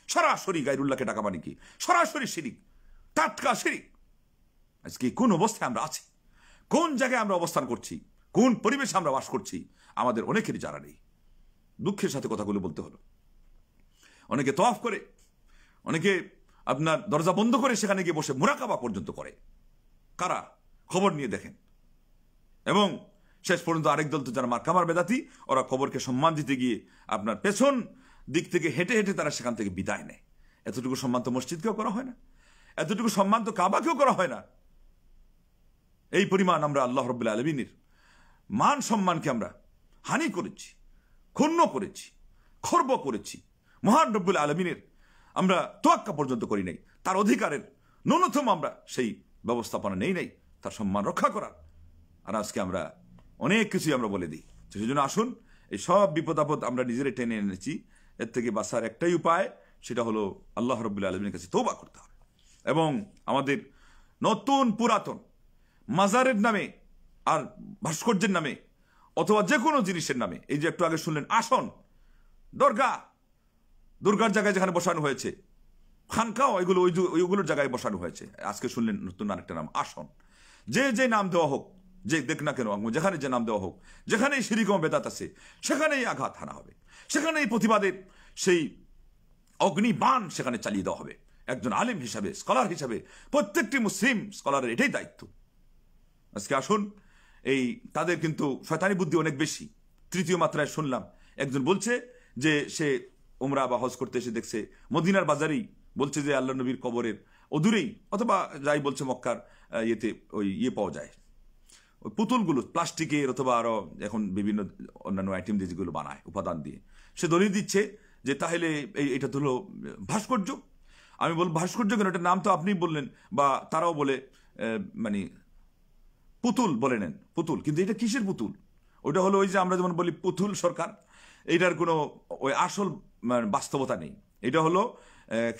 সরাসরি গায়রুল্লাহকে ডাকা মানে কি? সরাসরি শিরিক, টাটকা শিরিক। আজকে কোন অবস্থায় আমরা আছি, কোন জায়গায় আমরা অবস্থান করছি, কোন পরিবেশে আমরা বাস করছি, আমাদের অনেকেরই জানা নেই। দুঃখের সাথে কথাগুলো বলতে হলো। অনেকে তওয়াফ করে, অনেকে আপনার দরজা বন্ধ করে সেখানে গিয়ে বসে মুরাকাবা পর্যন্ত করে। কারা? খবর নিয়ে দেখেন। এবং শেষ পর্যন্ত আরেক দল তো যারা মার্কামার বেদাতি, ওরা কবরকে সম্মান দিতে গিয়ে আপনার পেছন দিক থেকে হেঁটে হেঁটে তারা সেখান থেকে বিদায় নেয়। এতটুকু সম্মান তো মসজিদকেও করা হয় না, এতটুকু সম্মান তো কাবাকেও করা হয় না। এই পরিমাণ আমরা আল্লাহ রাব্বুল আলামিনের মান সম্মানকে আমরা হানি করেছি, ক্ষুণ্ণ করেছি, খর্ব করেছি। মহান রব্বুল আলামিনের আমরা তোয়াক্কা পর্যন্ত করি নাই, তার অধিকারের ন্যূনতম আমরা সেই ব্যবস্থাপনা নেই নাই তার সম্মান রক্ষা করার। আর আজকে আমরা অনেক কিছুই আমরা বলে দিই। সেই জন্য আসুন, এই সব বিপদ আপদ আমরা নিজেরাই টেনে এনেছি। এর থেকে বাঁচার একটাই উপায়, সেটা হলো আল্লাহ রাব্বুল আলামিনের কাছে তওবা করতে হবে। এবং আমাদের নতুন পুরাতন মাজারের নামে আর ভাস্কর্যের নামে অথবা যে কোনো জিনিসের নামে, এই যে একটু আগে শুনলেন আসন, দুর্গার জায়গায় যেখানে বসানো হয়েছে, খানকাও ওইগুলোর জায়গায় বসানো হয়েছে। আজকে শুনলেন নতুন আরেকটা নাম, আসন। যে নাম দেওয়া হোক, যে দেখ না কেন, যেখানে যে নাম দেওয়া হোক, যেখানেই শিরিক ও বেদাত আছে সেখানেই আঘাত হানা হবে, সেখানেই প্রতিবাদের সেই অগ্নিবাণ সেখানে চালিয়ে দেওয়া হবে। একজন আলেম হিসাবে, স্কলার হিসাবে প্রত্যেকটি মুসলিম স্কলারের এটাই দায়িত্ব। আজকে আসুন, এই তাদের কিন্তু শয়তানি বুদ্ধি অনেক বেশি। তৃতীয় মাত্রায় শুনলাম একজন বলছে যে সে উমরা বা হজ করতে এসে দেখছে মদিনার বাজারেই, বলছে যে আল্লাহ নবীর কবরের অদূরেই, অথবা যাই বলছে মক্কার ইয়েতে ওই পাওয়া যায়, ওই পুতুলগুলো প্লাস্টিকের অথবা আরো এখন বিভিন্ন অন্যান্য আইটেম দিয়ে যেগুলো বানায় উপাদান দিয়ে, সে দলিল দিচ্ছে যে তাহলে এটা তো হলো ভাস্কর্য। আমি বলবো ভাস্কর্য কেন, এটার নাম তো আপনি বললেন, বা তারাও বলে মানে পুতুল বলে নেন, পুতুল। কিন্তু এটা কিসের পুতুল? ওটা হলো ওই যে আমরা যেমন বলি পুতুল সরকার, এইটার কোনো ওই আসল বাস্তবতা নেই। এটা হলো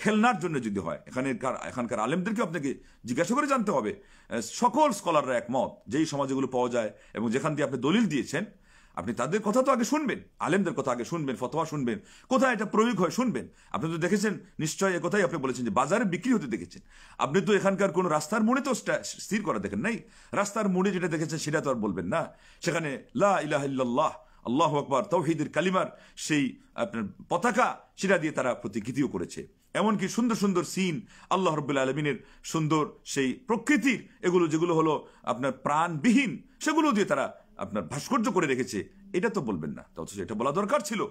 খেলনার জন্য যদি হয়। এখানকার আলেমদেরকে আপনাকে জিজ্ঞাসা করে জানতে হবে। সকল স্কলাররা একমত, যেই সমাজগুলো পাওয়া যায় এবং যেখান দিয়ে আপনি দলিল দিয়েছেন, আপনি তাদের কথা তো আগে শুনবেন, আলেমদের কথা আগে শুনবেন, ফতোয়া শুনবেন, কোথায় এটা প্রয়োগ হয় শুনবেন। আপনি তো দেখেছেন নিশ্চয়ই, একথাই আপনি বলেছেন যে বাজারে বিক্রি হতে দেখেছেন। আপনি তো এখানকার কোনো রাস্তার মোড়ে তো স্থির করা দেখেন নাই। রাস্তার মোড়ে যেটা দেখেছেন সেটা তো আর বলবেন না। সেখানে লা ইলাহা ইল্লাল্লাহ, আল্লাহু আকবার, তাওহীদের কালিমার সেই আপনার পতাকা, সেটা দিয়ে তারা প্রতিকৃতিও করেছে। এমনকি সুন্দর সুন্দর সিন, আল্লাহ রাব্বুল আলামিনের সুন্দর সেই প্রকৃতির এগুলো যেগুলো হলো আপনার প্রাণবিহীন, সেগুলো দিয়ে তারা আপনার ভাস্কর্য করে রেখেছে, এটা তো বলবেন না। অথচ এটা বলা দরকার ছিল।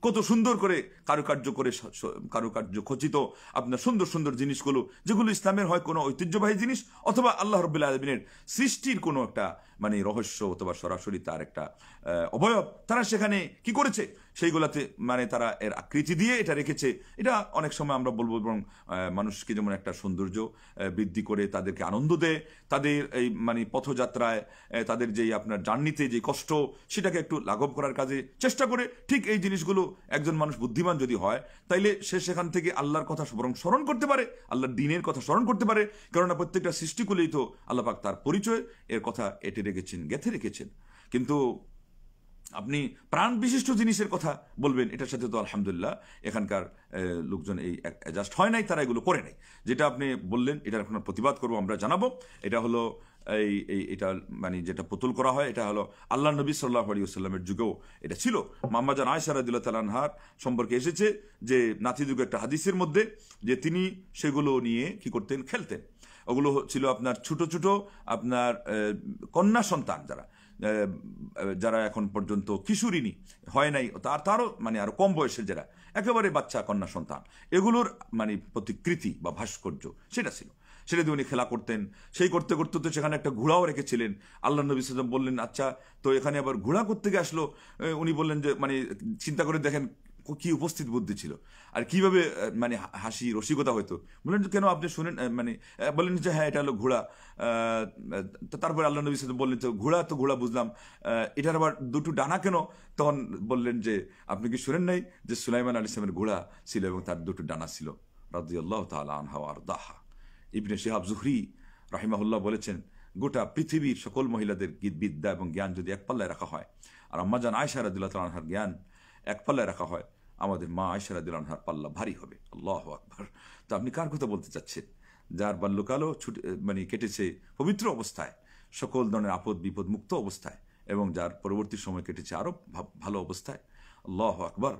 কত সুন্দর করে কারুকার্য খচিত আপনার সুন্দর সুন্দর জিনিসগুলো, যেগুলো ইসলামের হয় কোনো ঐতিহ্যবাহী জিনিস অথবা আল্লাহ রাব্বুল আলামিনের সৃষ্টির কোনো একটা মানে রহস্য অথবা সরাসরি তার একটা অবয়ব, তারা সেখানে কি করেছে সেইগুলাতে মানে তারা এর আকৃতি দিয়ে এটা রেখেছে। এটা অনেক সময় আমরা বলবো এবং মানুষকে যেমন একটা সৌন্দর্য বৃদ্ধি করে, তাদেরকে আনন্দ দেয়, তাদের এই মানে পথযাত্রায় তাদের যেই আপনার জার্নিতে যে কষ্ট সেটাকে একটু লাঘব করার কাজে চেষ্টা করে। ঠিক এই জিনিসগুলো একজন মানুষ বুদ্ধিমান যদি হয় তাইলে সে সেখান থেকে আল্লাহর কথা বরং স্মরণ করতে পারে, আল্লাহর দ্বীনের কথা স্মরণ করতে পারে। কেননা প্রত্যেকটা সৃষ্টিকুলেই তো আল্লাহ পাক তার পরিচয় এর কথা এঁটে রেখেছেন, গেঁথে রেখেছেন। কিন্তু আপনি প্রাণ বিশিষ্ট জিনিসের কথা বলবেন, এটার সাথে তো আলহামদুলিল্লাহ এখানকার লোকজন এই অ্যাডজাস্ট হয় নাই, তারা এগুলো করে নাই। যেটা আপনি বললেন এটার এখন প্রতিবাদ করবো, আমরা জানাবো। এটা হলো এটা মানে যেটা পুতুল করা হয়, এটা হলো আল্লাহ নবী সাল্লাল্লাহু আলাইহি ওয়াসাল্লামের যুগেও এটা ছিল। আম্মা জান আয়েশা রাদিয়াল্লাহু তাআলা আনহার সম্পর্কে এসেছে যে নাতিযুগ একটা হাদিসের মধ্যে যে তিনি সেগুলো নিয়ে কি করতেন, খেলতেন। ওগুলো ছিল আপনার ছোট ছোট আপনার কন্যা সন্তান যারা এখন পর্যন্ত কিশোরিনী হয় নাই, তারও মানে আরো কম বয়সের যারা একেবারে বাচ্চা কন্যা সন্তান, এগুলোর মানে প্রতিকৃতি বা ভাস্কর্য সেটা ছিল। সেটা দিয়ে উনি খেলা করতেন। সেই করতে করতে তো সেখানে একটা ঘোড়াও রেখেছিলেন। আল্লাহ নবী সাল্লাল্লাহু আলাইহি ওয়াসাল্লাম বললেন, আচ্ছা তো এখানে আবার ঘোড়া কোত্থেকে আসলো? উনি বললেন যে মানে চিন্তা করে দেখেন কি উপস্থিত বুদ্ধি ছিল আর কিভাবে মানে হাসি রসিকতা হয়তো। বললেন কেন আপনি শুনেন, মানে বললেন যে হ্যাঁ এটা হলো ঘোড়া। তারপরে আল্লাহ নবী সাল্লাল্লাহু আলাইহি ওয়াসাল্লাম বললেন তো ঘোড়া বুঝলাম, এটার আবার দুটো ডানা কেন? তখন বললেন যে আপনি কি শুনেন নাই যে সুলাইমান আলাইহিস সালামের ঘোড়া ছিল এবং তার দুটো ডানা ছিল। রাদিয়াল্লাহু তাআলা আনহা ওয়া আরদাহা। ইবনে শিহাব জুহরি রাহিমাহুল্লাহ বলেছেন, গোটা পৃথিবীর সকল মহিলাদের বিদ্যা এবং জ্ঞান যদি এক পাল্লায় রাখা হয় আর আম্মা জান আয়েশা রাদিয়াল্লাহু তাআলা আনহার জ্ঞান এক পাল্লায় রাখা হয়, আমাদের মা আয়েশা রাদিয়াল্লাহু আনহার পাল্লা ভারী হবে। আল্লাহু আকবার। তো আপনি কার কথা বলতে চাচ্ছেন? যার বাল্যকালও মানে কেটেছে পবিত্র অবস্থায়, সকল ধরনের আপদ বিপদ মুক্ত অবস্থায়, এবং যার পরবর্তী সময় কেটেছে আরো ভালো অবস্থায়। আল্লাহু আকবার।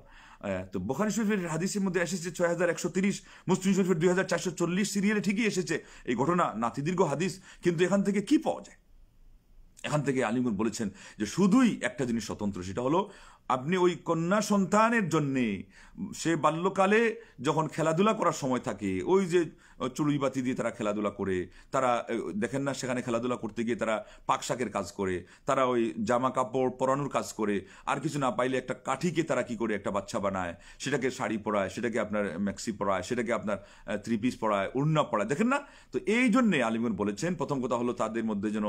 তো বুখারী শরীফের হাদিসের মধ্যে এসেছে 6130, মুসলিম শরীফের 2440 সিরিয়ালে ঠিকই এসেছে এই ঘটনা, নাতিদীর্ঘ হাদিস। কিন্তু এখান থেকে কি পাওয়া যায়? এখান থেকে আলিমগণ বলেছেন যে শুধুই একটা জিনিস স্বতন্ত্র, সেটা হলো আপনি ওই কন্যা সন্তানের জন্যে সে বাল্যকালে যখন খেলাধুলা করার সময় থাকে, ওই যে চড়ুই বাতি দিয়ে তারা খেলাধুলা করে, তারা দেখেন না সেখানে খেলাধুলা করতে গিয়ে তারা পাকশাকের কাজ করে, তারা ওই জামা কাপড় পরানোর কাজ করে, আর কিছু না পাইলে একটা কাঠিকে তারা কি করে একটা বাচ্চা বানায়, সেটাকে শাড়ি পরায়, সেটাকে আপনার ম্যাক্সি পরায়, সেটাকে আপনার থ্রি পিস পরায়, উড়না পরায়, দেখেন না? তো এই জন্যে আলিমগণ বলেছেন প্রথম কথা হলো তাদের মধ্যে যেন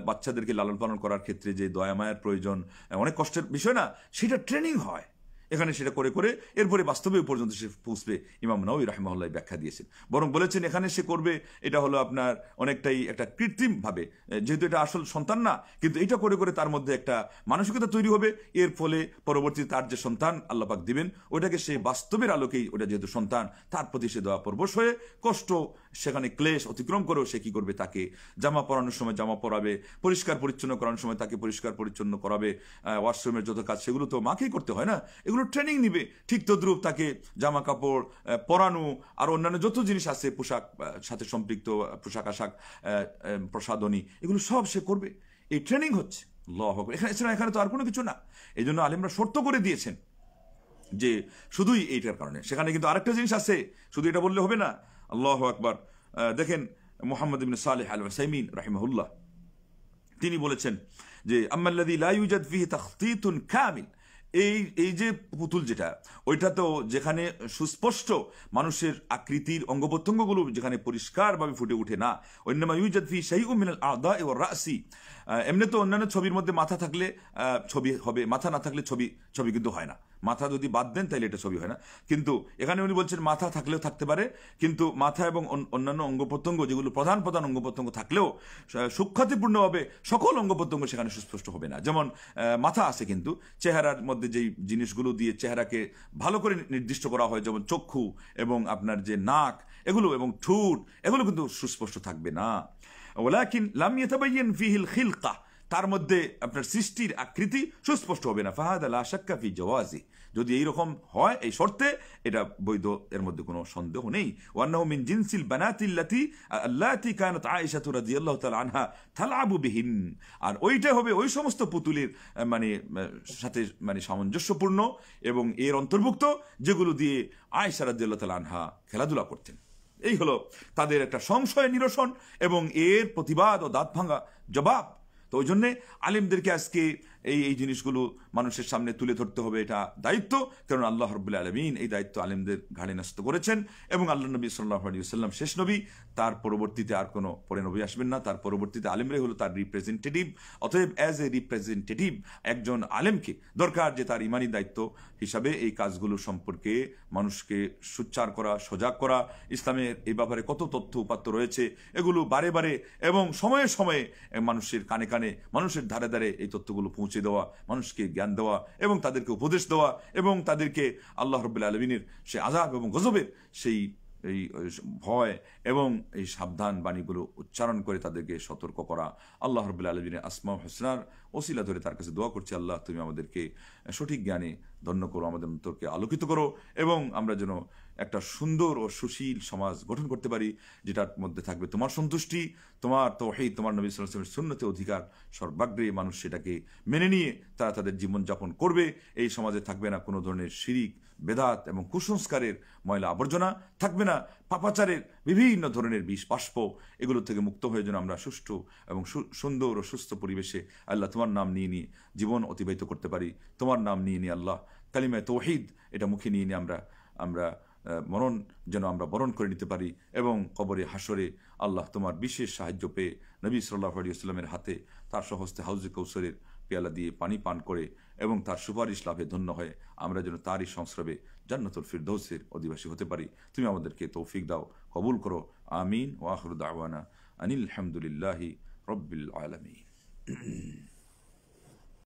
বাচ্চাদেরকে লালন পালন করার ক্ষেত্রে যে দয়া মায়ার প্রয়োজন, অনেক কষ্টের বিষয় না, সেটা ট্রেনিং হয় এখানে। সেটা করে করে এরপরে বাস্তবে পর্যন্ত সে পৌঁছবে। ইমাম নাওয়ী রাহিমাহুল্লাহ ব্যাখ্যা দিয়েছেন, বরং বলেছেন এখানে সে করবে এটা হলো আপনার অনেকটাই একটা কৃত্রিম ভাবে, যেহেতু এটা আসল সন্তান না, কিন্তু এটা করে করে তার মধ্যে একটা মানসিকতা তৈরি হবে। এর ফলে পরবর্তীতে তার যে সন্তান আল্লাহ পাক দিবেন, ওটাকে সে বাস্তবের আলোকেই, ওটা যেহেতু সন্তান তার প্রতি সে দয়া পরবশ হয়ে কষ্ট সেখানে ক্লেশ অতিক্রম করেও সে কি করবে, তাকে জামা পরানোর সময় জামা পরাবে, পরিষ্কার পরিচ্ছন্ন করানোর সময় তাকে পরিষ্কার পরিচ্ছন্ন করাবে, ওয়াশরুমের যত কাজ সেগুলো তো মাকেই করতে হয় না, এগুলো ট্রেনিং নিবে। ঠিক তদ্রুপ তাকে জামা কাপড় পরানো আর অন্যান্য যত জিনিস আছে পোশাক সাথে সম্পৃক্ত পোশাক আশাক প্রসাধনী, এগুলো সব সে করবে। এই ট্রেনিং হচ্ছে। এখানে তো আর কোনো কিছু না। এই জন্য আলিমরা শর্ত করে দিয়েছেন যে শুধুই এইটার কারণে। সেখানে কিন্তু আরেকটা জিনিস আছে, শুধু এটা বললে হবে না। আল্লাহু আকবার। দেখেন মুহাম্মদ ইবনে সালেহ আল উসাইমিন রাহিমাহুল্লাহ তিনি বলেছেন যে আম্মাল্লাযী লা ইউজাদ ফীহি তাখতীতুন কামিল, এই যে পুতুল যেটা, ওইটা তো যেখানে সুস্পষ্ট মানুষের আকৃতির অঙ্গ প্রত্যঙ্গগুলো যেখানে পরিষ্কারভাবে ফুটে উঠে না, ওইনামা ইউজাদ ফী শাইউম মিনাল আ'দা'i ওয়ার রা'সি। এমনি তো অন্যান্য ছবির মধ্যে মাথা থাকলে ছবি হবে, মাথা না থাকলে ছবি কিন্তু হয় না। মাথা যদি বাদ দেন তাহলে এটা ছবি হয় না। কিন্তু এখানে উনি বলছেন মাথা থাকলেও থাকতে পারে, কিন্তু মাথা এবং অন্যান্য অঙ্গ প্রত্যঙ্গ যেগুলো প্রধান প্রধান অঙ্গ প্রত্যঙ্গ থাকলেও সূক্ষ্মতাপূর্ণভাবে সকল অঙ্গ প্রত্যঙ্গ সেখানে সুস্পষ্ট হবে না। যেমন মাথা আছে, কিন্তু চেহারার মধ্যে যেই জিনিসগুলো দিয়ে চেহারাকে ভালো করে নির্দিষ্ট করা হয়, যেমন চক্ষু এবং আপনার যে নাক এগুলো এবং ঠোঁট, এগুলো কিন্তু সুস্পষ্ট থাকবে না। ওয়ালাকিন লাম ইয়াতাবায়্যান ফীহিল খিলকা, তার মধ্যে আপনার সৃষ্টির আকৃতি সুস্পষ্ট হবে না। ফাহাদা লা শাক্কা ফি জাওয়াজি, যদি এইরকম হয় এই শর্তে এটা বৈধ, এর মধ্যে কোনো সন্দেহ নেই। ওয়ান্নাহু মিন জিনসিল বানাতিল্লাতি আল্লাতি কানাত আয়েশা রাদিয়াল্লাহু তাআলা আনহা তালআবু বিহিন, আর ওইটা হবে ওই সমস্ত পুতুলের মানে সাথে মানে সামঞ্জস্যপূর্ণ এবং এর অন্তর্ভুক্ত যেগুলো দিয়ে আয়েশা রাদিয়াল্লাহু তাআলা আনহা খেলাধুলা করতেন। এই হলো তাদের একটা সংশয় নিরসন এবং এর প্রতিবাদ ও দাঁত ভাঙা জবাব। তো ওই জন্যে আলিমদেরকে আজকে এই জিনিসগুলো মানুষের সামনে তুলে ধরতে হবে, এটা দায়িত্ব। কারণ আল্লাহ রাব্বুল আলামিন এই দায়িত্ব আলিমদের ঘাড়ে ন্যস্ত করেছেন এবং আল্লাহ নবী সাল্লাল্লাহু আলাইহি ওয়াসাল্লাম শেষ নবী, তার পরবর্তীতে আর কোনো পরে নবী আসবেন না, তার পরবর্তীতে আলিমরাই হলো তার রিপ্রেজেন্টেটিভ। অতএব অ্যাজ এ রিপ্রেজেন্টেটিভ একজন আলেমকে দরকার যে তার ইমানি দায়িত্ব হিসাবে এই কাজগুলো সম্পর্কে মানুষকে সোচ্চার করা, সজাগ করা, ইসলামের এই ব্যাপারে কত তথ্য উপাত্ত রয়েছে এগুলো বারে বারে এবং সময়ে সময়ে মানুষের কানে কানে, মানুষের ধারে ধারে এই তথ্যগুলো পৌঁছে দেওয়া, মানুষকে জ্ঞান দেওয়া এবং তাদেরকে উপদেশ দেওয়া এবং তাদেরকে আল্লাহ রাব্বুল আলামিনের সেই আযাব এবং গজবের সেই এই ভয় এবং এই সাবধান বাণীগুলো উচ্চারণ করে তাদেরকে সতর্ক করা। আল্লাহ রাব্বুল আলামিনের আসমা হোসনার ওসিলা ধরে তার কাছে দোয়া করছি, আল্লাহ তুমি আমাদেরকে সঠিক জ্ঞানে ধন্য করো, আমাদের অন্তরকে আলোকিত করো এবং আমরা যেন একটা সুন্দর ও সুশীল সমাজ গঠন করতে পারি, যেটার মধ্যে থাকবে তোমার সন্তুষ্টি, তোমার তাওহীদ, তোমার নবী সাল্লাল্লাহু আলাইহি ওয়াসাল্লামের সুন্নতে অধিকার সর্বাগ্রে, মানুষ সেটাকে মেনে নিয়ে তারা তাদের জীবনযাপন করবে। এই সমাজে থাকবে না কোনো ধরনের শিরিক, বেদাত এবং কুসংস্কারের ময়লা আবর্জনা, থাকবে না পাপাচারের বিভিন্ন ধরনের বিষ বাষ্প, এগুলো থেকে মুক্ত হয়ে যেন আমরা সুষ্ঠু এবং সুন্দর ও সুস্থ পরিবেশে আল্লাহ তোমার নাম নিয়ে নিয়ে জীবন অতিবাহিত করতে পারি। তোমার নাম নিয়ে নিয়ে আল্লাহ কালিমায়ে তাওহীদ এটা মুখে নিয়ে নিয়ে আমরা মরণ যেন আমরা বরণ করে নিতে পারি এবং কবরে হাসরে আল্লাহ তোমার বিশেষ সাহায্য পেয়ে নবী সাল্লাল্লাহু আলাইহি ওয়াসাল্লামের হাতে তার স্বহস্তে হাউজে কৌসরের পেয়ালা দিয়ে পানি পান করে এবং তার সুপারিশ লাভে ধন্য হয়ে আমরা যেন তারই সংস্রবে জান্নাতুল ফিরদৌসের অধিবাসী হতে পারি। তুমি আমাদেরকে তৌফিক দাও, কবুল করো। আমিন। ওয়া আখিরু দাওয়ানা আনিল হামদুলিল্লাহি রাব্বিল আলামিন।